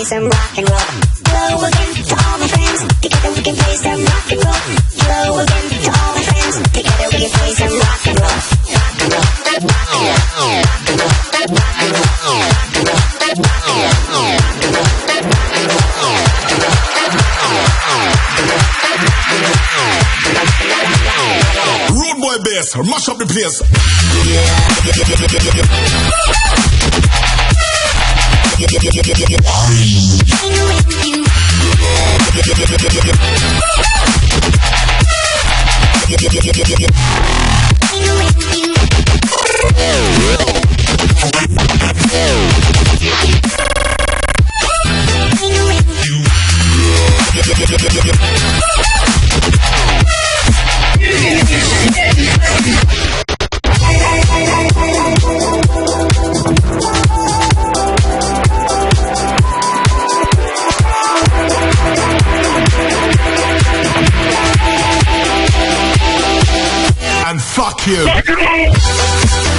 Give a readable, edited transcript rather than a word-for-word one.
some rock and roll. Hello again to all my friends. Together we can play some rock and roll. Hello again to all my friends. Together we can play some rock and roll. Rock and roll. Rock and roll. Rock and roll. Rock and roll. Rock and roll. Rock and roll. Rude boy bass, mash up the place. And fuck you.